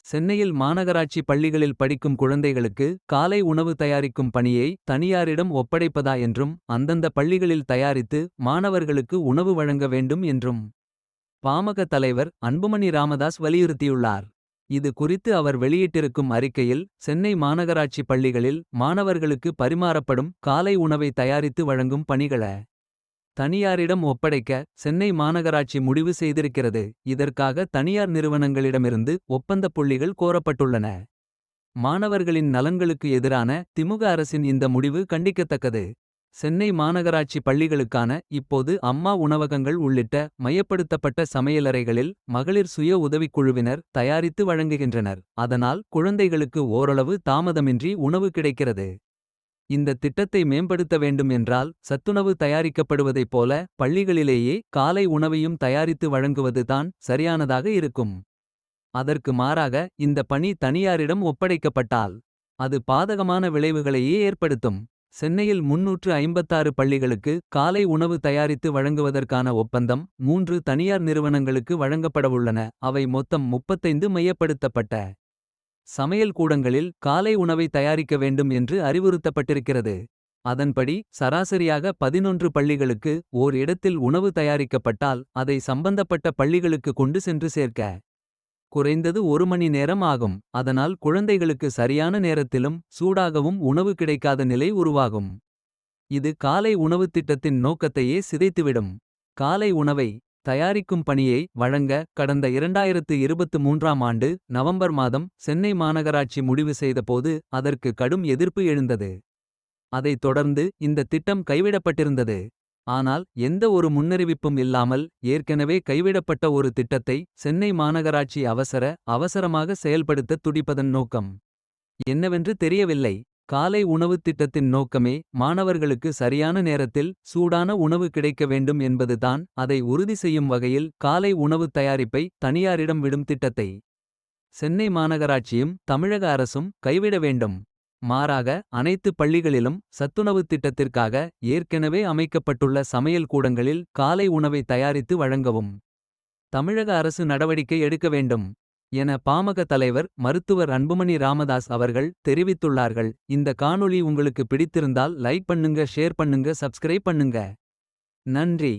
சென்னையில் மாநகராட்சி பள்ளிகளில் படிக்கும் குழந்தைகளுக்கு காலை உணவு தயாரிக்கும் பணியை தனியாரிடம் ஒப்படைப்பதா என்றும் அந்தந்த பள்ளிகளில் தயாரித்து மாணவர்களுக்கு உணவு வழங்க வேண்டும் என்றும் பாமக தலைவர் அன்புமணி ராமதாஸ் வலியுறுத்தியுள்ளார். இது குறித்து அவர் வெளியிட்டிருக்கும் அறிக்கையில் சென்னை மாநகராட்சி பள்ளிகளில் மாணவர்களுக்கு பரிமாறப்படும் காலை உணவை தயாரித்து வழங்கும் பணிகள தனியாரிடம் ஒப்படைக்க சென்னை மாநகராட்சி முடிவு செய்திருக்கிறது. இதற்காக தனியார் நிறுவனங்களிடமிருந்து ஒப்பந்தப் புள்ளிகள் கோரப்பட்டுள்ளன. மாணவர்களின் நலன்களுக்கு எதிரான திமுக அரசின் இந்த முடிவு கண்டிக்கத்தக்கது. சென்னை மாநகராட்சி பள்ளிகளுக்கான இப்போது அம்மா உணவகங்கள் உள்ளிட்ட மையப்படுத்தப்பட்ட சமையலறைகளில் மகளிர் சுய உதவிக்குழுவினர் தயாரித்து வழங்குகின்றனர். அதனால் குழந்தைகளுக்கு ஓரளவு தாமதமின்றி உணவு கிடைக்கிறது. இந்த திட்டத்தை மேம்படுத்த வேண்டும் என்றால் சத்துணவு தயாரிக்கப்படுவதைப் போல பள்ளிகளிலேயே காலை உணவையும் தயாரித்து வழங்குவது தான் சரியானதாக இருக்கும். அதற்கு மாறாக இந்த பணி தனியாரிடம் ஒப்படைக்கப்பட்டால் அது பாதகமான விளைவுகளையே ஏற்படுத்தும். சென்னையில் 356 பள்ளிகளுக்கு காலை உணவு தயாரித்து வழங்குவதற்கான ஒப்பந்தம் 3 தனியார் நிறுவனங்களுக்கு வழங்கப்படவுள்ளன. அவை மொத்தம் 35 மையப்படுத்தப்பட்ட சமையல் கூடங்களில் காலை உணவை தயாரிக்க வேண்டும் என்று அறிவுறுத்தப்பட்டிருக்கிறது. அதன்படி சராசரியாக 11 பள்ளிகளுக்கு ஓர் இடத்தில் உணவு தயாரிக்கப்பட்டால் அதை சம்பந்தப்பட்ட பள்ளிகளுக்கு கொண்டு சென்று சேர்க்க குறைந்தது 1 மணி நேரம் ஆகும். அதனால் குழந்தைகளுக்கு சரியான நேரத்திலும் சூடாகவும் உணவு கிடைக்காத நிலை உருவாகும். இது காலை உணவுத் திட்டத்தின் நோக்கத்தையே சிதைத்துவிடும். காலை உணவை தயாரிக்கும் பணியை வழங்க கடந்த 2023ஆம் ஆண்டு நவம்பர் மாதம் சென்னை மாநகராட்சி முடிவு செய்தபோது அதற்கு கடும் எதிர்ப்பு எழுந்தது. அதைத் தொடர்ந்து இந்த திட்டம் கைவிடப்பட்டிருந்தது. ஆனால் எந்த ஒரு முன்னறிவிப்பும் இல்லாமல் ஏற்கனவே கைவிடப்பட்ட ஒரு திட்டத்தை சென்னை மாநகராட்சி அவசரமாக செயல்படுத்த துடிப்பதன் நோக்கம் என்னவென்று தெரியவில்லை. காலை உணவுத் திட்டத்தின் நோக்கமே மாணவர்களுக்கு சரியான நேரத்தில் சூடான உணவு கிடைக்க வேண்டும் என்பது தான். அதை உறுதி செய்யும் வகையில் காலை உணவுத் தயாரிப்பை தனியாரிடம் விடும் திட்டத்தை சென்னை மாநகராட்சியும் தமிழக அரசும் கைவிட வேண்டும். மாறாக அனைத்து பள்ளிகளிலும் சத்துணவுத் திட்டத்திற்காக ஏற்கனவே அமைக்கப்பட்டுள்ள சமையல் கூடங்களில் காலை உணவை தயாரித்து வழங்கவும் தமிழக அரசு நடவடிக்கை எடுக்க வேண்டும் என பாமக தலைவர் மருத்துவர் அன்புமணி ராமதாஸ் அவர்கள் தெரிவித்துள்ளார்கள். இந்த காணொளி உங்களுக்கு பிடித்திருந்தால் லைக் பண்ணுங்க, ஷேர் பண்ணுங்க, சப்ஸ்கிரைப் பண்ணுங்க. நன்றி.